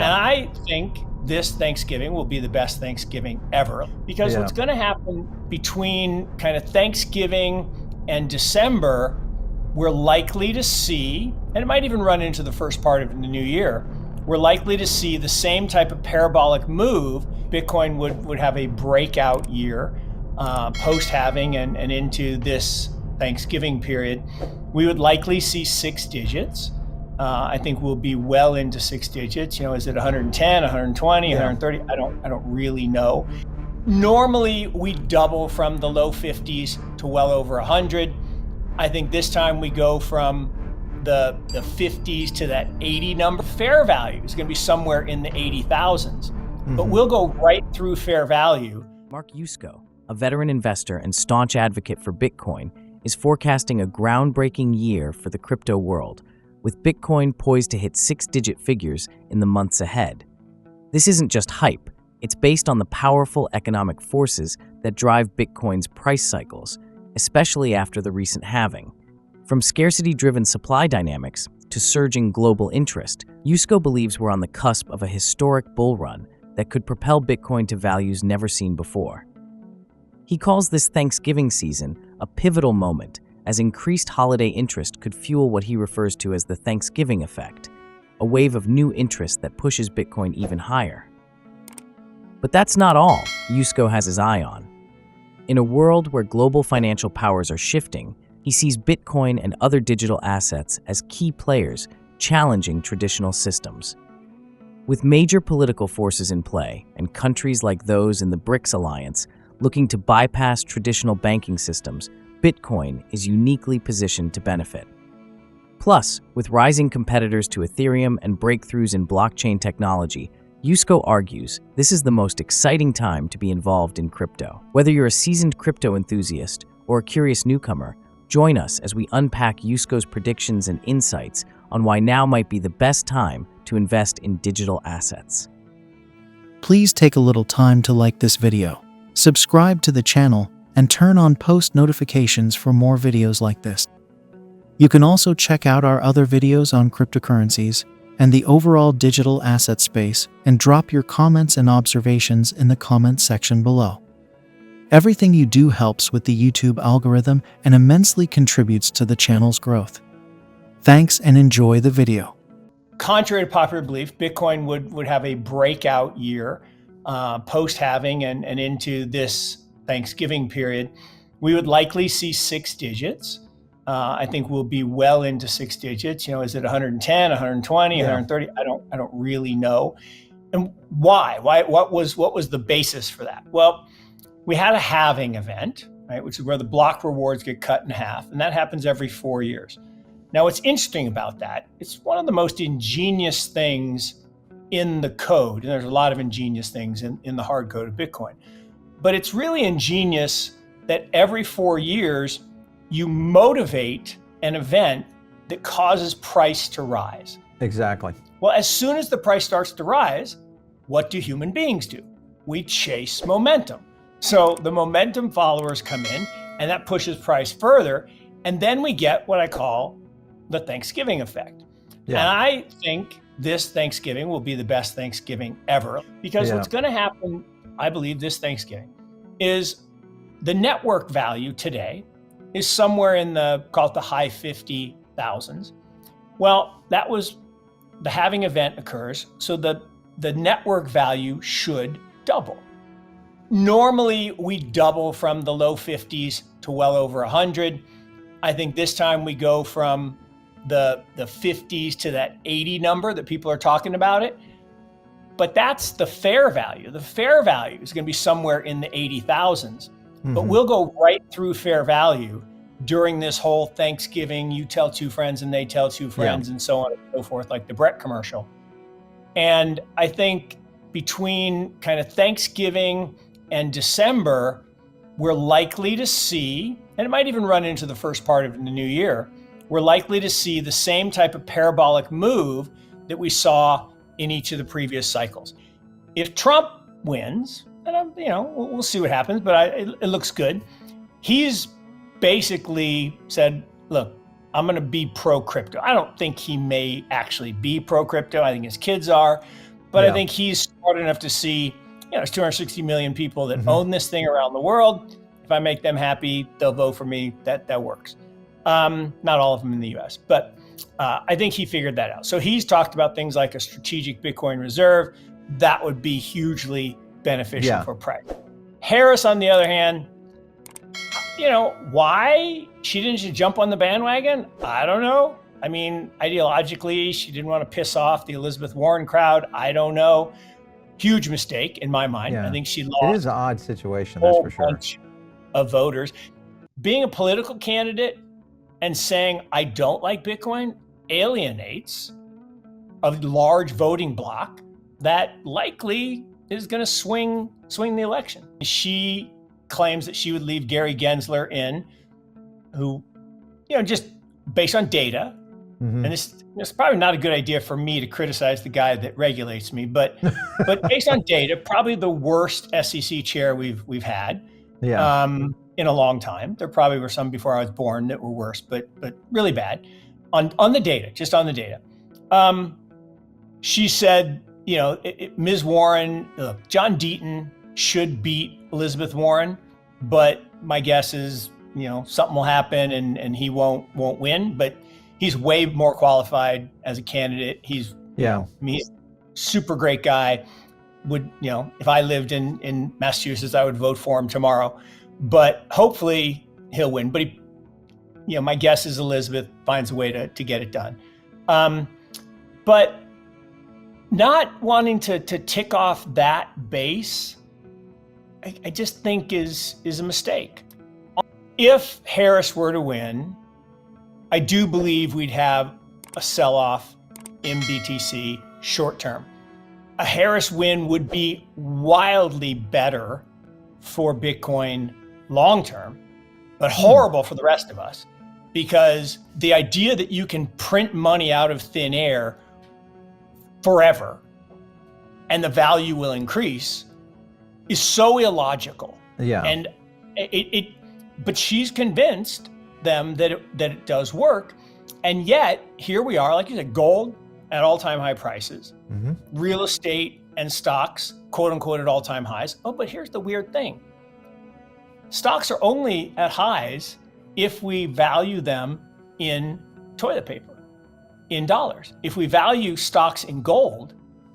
And I think this Thanksgiving will be the best Thanksgiving ever, because what's going to happen between kind of Thanksgiving and December, we're likely to see, and it might even run into the first part of the new year, we're likely to see the same type of parabolic move. Bitcoin would have a breakout year post-halving and into this Thanksgiving period. We would likely see 6 digits. I think we'll be well into 6 digits. Is it 110, 120, 130? I don't really know. Normally, we double from the low 50s to well over 100. I think this time we go from the 50s to that 80 number. Fair value is going to be somewhere in the 80,000s, but we'll go right through fair value. Mark Yusko, a veteran investor and staunch advocate for Bitcoin, is forecasting a groundbreaking year for the crypto world, with Bitcoin poised to hit 6-digit figures in the months ahead. This isn't just hype, it's based on the powerful economic forces that drive Bitcoin's price cycles, especially after the recent halving. From scarcity-driven supply dynamics to surging global interest, Yusko believes we're on the cusp of a historic bull run that could propel Bitcoin to values never seen before. He calls this Thanksgiving season a pivotal moment, as increased holiday interest could fuel what he refers to as the Thanksgiving effect, a wave of new interest that pushes Bitcoin even higher. But that's not all Yusko has his eye on. In a world where global financial powers are shifting, he sees Bitcoin and other digital assets as key players challenging traditional systems. With major political forces in play and countries like those in the BRICS alliance looking to bypass traditional banking systems, Bitcoin is uniquely positioned to benefit. Plus, with rising competitors to Ethereum and breakthroughs in blockchain technology, Yusko argues this is the most exciting time to be involved in crypto. Whether you're a seasoned crypto enthusiast or a curious newcomer, join us as we unpack Yusko's predictions and insights on why now might be the best time to invest in digital assets. Please take a little time to like this video, subscribe to the channel, and turn on post notifications for more videos like this. You can also check out our other videos on cryptocurrencies and the overall digital asset space, and drop your comments and observations in the comment section below. Everything you do helps with the YouTube algorithm and immensely contributes to the channel's growth. Thanks and enjoy the video. Contrary to popular belief, Bitcoin would have a breakout year post-halving and into this Thanksgiving period. We would likely see 6 digits. I think we'll be well into 6 digits. Is it 110, 120, 130? I don't really know. And why? What was the basis for that? Well, we had a halving event, right, which is where the block rewards get cut in half, and that happens every 4 years. Now, what's interesting about that, it's one of the most ingenious things in the code, and there's a lot of ingenious things in the hard code of Bitcoin, but it's really ingenious that every 4 years, you motivate an event that causes price to rise. Exactly. Well, as soon as the price starts to rise, what do human beings do? We chase momentum. So the momentum followers come in, and that pushes price further. And then we get what I call the Thanksgiving effect. And I think this Thanksgiving will be the best Thanksgiving ever, because what's going to happen, I believe, this Thanksgiving is the network value today is somewhere in call it the high 50,000s. Well, that was the halving event occurs, so the network value should double. Normally, we double from the low 50s to well over 100. I think this time we go from the 50s to that 80 number that people are talking about it. But that's the fair value. The fair value is going to be somewhere in the 80,000s. But we'll go right through fair value during this whole Thanksgiving, you tell 2 friends and they tell 2 friends and so on and so forth, like the Brett commercial. And I think between kind of Thanksgiving and December, we're likely to see, and it might even run into the first part of the new year, we're likely to see the same type of parabolic move that we saw in each of the previous cycles. If Trump wins, and we'll see what happens, but it looks good. He's basically said, look, I'm going to be pro-crypto. I don't think he may actually be pro-crypto. I think his kids are. But I think he's smart enough to see, there's 260 million people that own this thing around the world. If I make them happy, they'll vote for me. That works. Not all of them in the U.S., but I think he figured that out. So he's talked about things like a strategic Bitcoin reserve. That would be hugely beneficial for price. Harris, on the other hand, why she didn't just jump on the bandwagon? I don't know. I mean, ideologically, she didn't want to piss off the Elizabeth Warren crowd. I don't know. Huge mistake in my mind. I think she lost. It is an odd situation, that's for sure. Bunch of voters. Being a political candidate and saying, I don't like Bitcoin, alienates a large voting bloc that likely is going to swing the election. She claims that she would leave Gary Gensler in, who, just based on data, and this is probably not a good idea for me to criticize the guy that regulates me, but based on data, probably the worst SEC chair we've had in a long time. There probably were some before I was born that were worse, but really bad on the data, just on the data. She said, Ms. Warren, John Deaton should beat Elizabeth Warren, but my guess is, something will happen and he won't win, but he's way more qualified as a candidate. He's he's a super great guy. Would, if I lived in Massachusetts, I would vote for him tomorrow, but hopefully he'll win. But my guess is Elizabeth finds a way to get it done. But not wanting to tick off that base, I just think is a mistake. If Harris were to win, I do believe we'd have a sell-off in BTC short term. A Harris win would be wildly better for Bitcoin long term, but horrible for the rest of us, because the idea that you can print money out of thin air forever and the value will increase is so illogical. And but she's convinced them that it does work. And yet here we are, like you said, gold at all-time high prices, real estate and stocks, quote unquote, at all-time highs. Oh, but here's the weird thing. Stocks are only at highs if we value them in toilet paper, in dollars. If we value stocks in gold,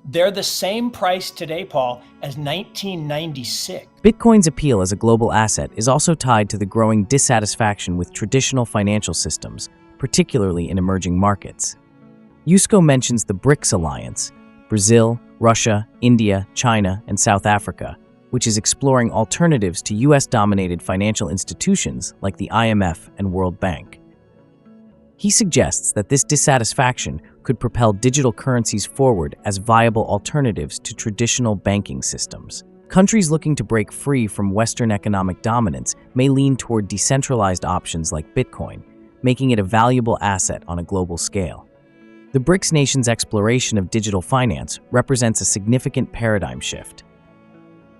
they're the same price today, Paul, as 1996. Bitcoin's appeal as a global asset is also tied to the growing dissatisfaction with traditional financial systems, particularly in emerging markets. Yusko mentions the BRICS alliance, Brazil, Russia, India, China, and South Africa, which is exploring alternatives to US-dominated financial institutions like the IMF and World Bank. He suggests that this dissatisfaction could propel digital currencies forward as viable alternatives to traditional banking systems. Countries looking to break free from Western economic dominance may lean toward decentralized options like Bitcoin, making it a valuable asset on a global scale. The BRICS nations' exploration of digital finance represents a significant paradigm shift.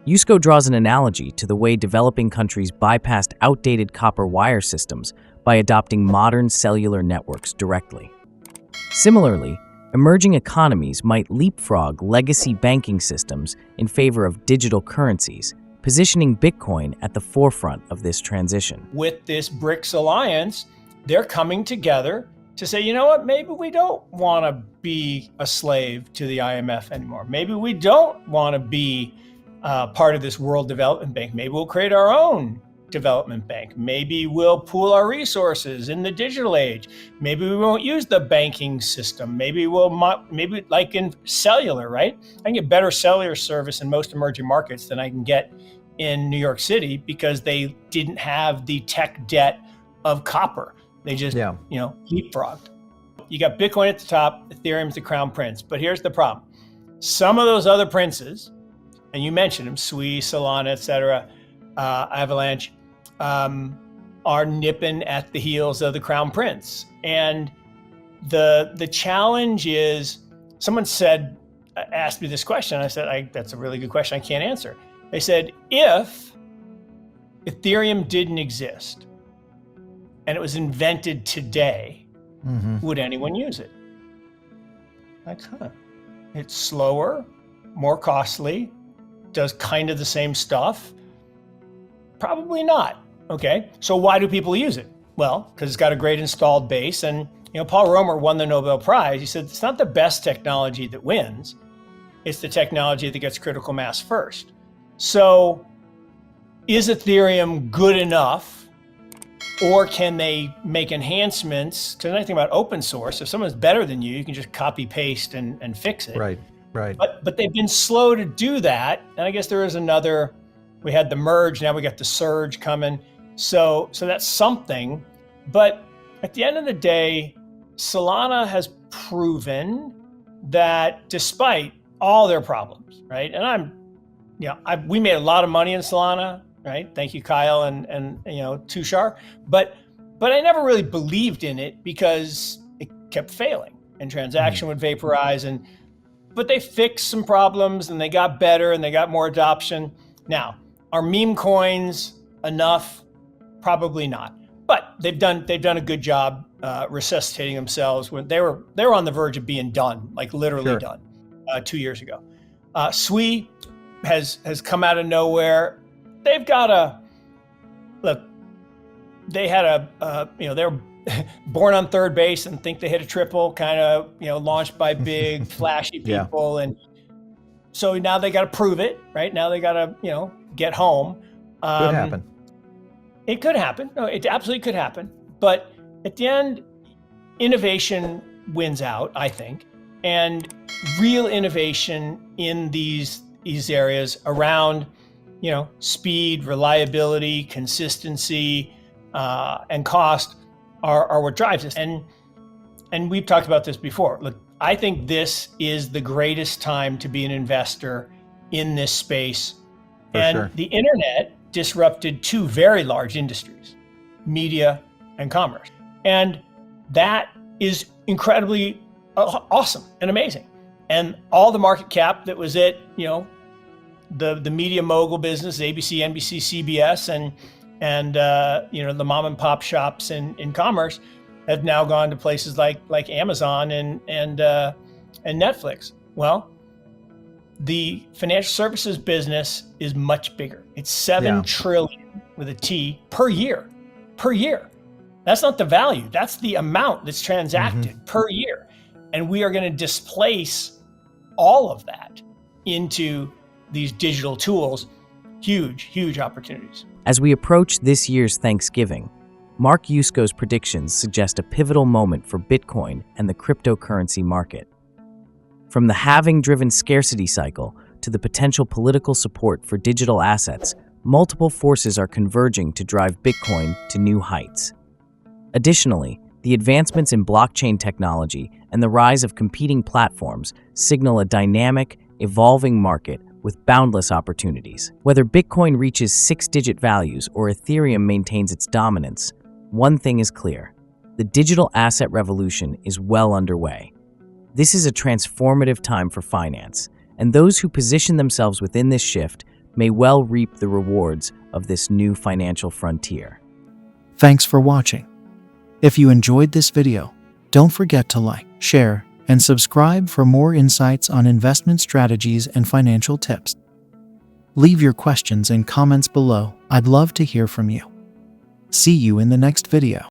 Yusko draws an analogy to the way developing countries bypassed outdated copper wire systems by adopting modern cellular networks directly. Similarly, emerging economies might leapfrog legacy banking systems in favor of digital currencies, positioning Bitcoin at the forefront of this transition. With this BRICS alliance, they're coming together to say, you know what, maybe we don't want to be a slave to the IMF anymore. Maybe we don't want to be part of this World Development Bank. Maybe we'll create our own development bank. Maybe we'll pool our resources in the digital age. Maybe we won't use the banking system. Maybe maybe like in cellular, right? I can get better cellular service in most emerging markets than I can get in New York City because they didn't have the tech debt of copper. They just, leapfrogged. You got Bitcoin at the top, Ethereum's the crown prince. But here's the problem. Some of those other princes, and you mentioned them, Sui, Solana, et cetera, Avalanche, are nipping at the heels of the crown prince. And the challenge is, someone asked me this question. I said, that's a really good question. I can't answer. They said, if Ethereum didn't exist and it was invented today, would anyone use it? Like, it's slower, more costly, does kind of the same stuff? Probably not. Okay, so why do people use it? Well, because it's got a great installed base. And Paul Romer won the Nobel Prize. He said it's not the best technology that wins, it's the technology that gets critical mass first. So is Ethereum good enough, or can they make enhancements? Because anything about open source, if someone's better than you, you can just copy paste and fix it. Right. But they've been slow to do that. And I guess there is another, we had the merge, now we got the surge coming. So that's something. But at the end of the day, Solana has proven that despite all their problems, right? And we made a lot of money in Solana, right? Thank you, Kyle and Tushar. But I never really believed in it because it kept failing and transaction would vaporize. But they fixed some problems and they got better and they got more adoption. Now, are meme coins enough? Probably not. But they've done a good job resuscitating themselves when they were on the verge of being done, like literally done, 2 years ago. Sui has come out of nowhere. They've got they had they were born on third base and think they hit a triple, kind of launched by big flashy people, and so now they got to prove it. Right now they got to get home. Could happen. It could happen. No, it absolutely could happen. But at the end, innovation wins out, I think, and real innovation in these areas around speed, reliability, consistency, and cost are what drives us. And we've talked about this before. Look, I think this is the greatest time to be an investor in this space. The internet disrupted two very large industries, media and commerce. And that is incredibly awesome and amazing. And all the market cap that was at, the media mogul business, ABC, NBC, CBS, and the mom and pop shops in commerce have now gone to places like Amazon and Netflix. Well, the financial services business is much bigger. It's 7 trillion with a T per year. That's not the value. That's the amount that's transacted per year. And we are going to displace all of that into these digital tools. Huge opportunities. As we approach this year's Thanksgiving, Mark Yusko's predictions suggest a pivotal moment for Bitcoin and the cryptocurrency market. From the halving-driven scarcity cycle to the potential political support for digital assets, multiple forces are converging to drive Bitcoin to new heights. Additionally, the advancements in blockchain technology and the rise of competing platforms signal a dynamic, evolving market with boundless opportunities. Whether Bitcoin reaches 6-digit values or Ethereum maintains its dominance, one thing is clear: the digital asset revolution is well underway. This is a transformative time for finance, and those who position themselves within this shift may well reap the rewards of this new financial frontier. Thanks for watching. If you enjoyed this video, don't forget to like, share, and subscribe for more insights on investment strategies and financial tips. Leave your questions and comments below. I'd love to hear from you. See you in the next video.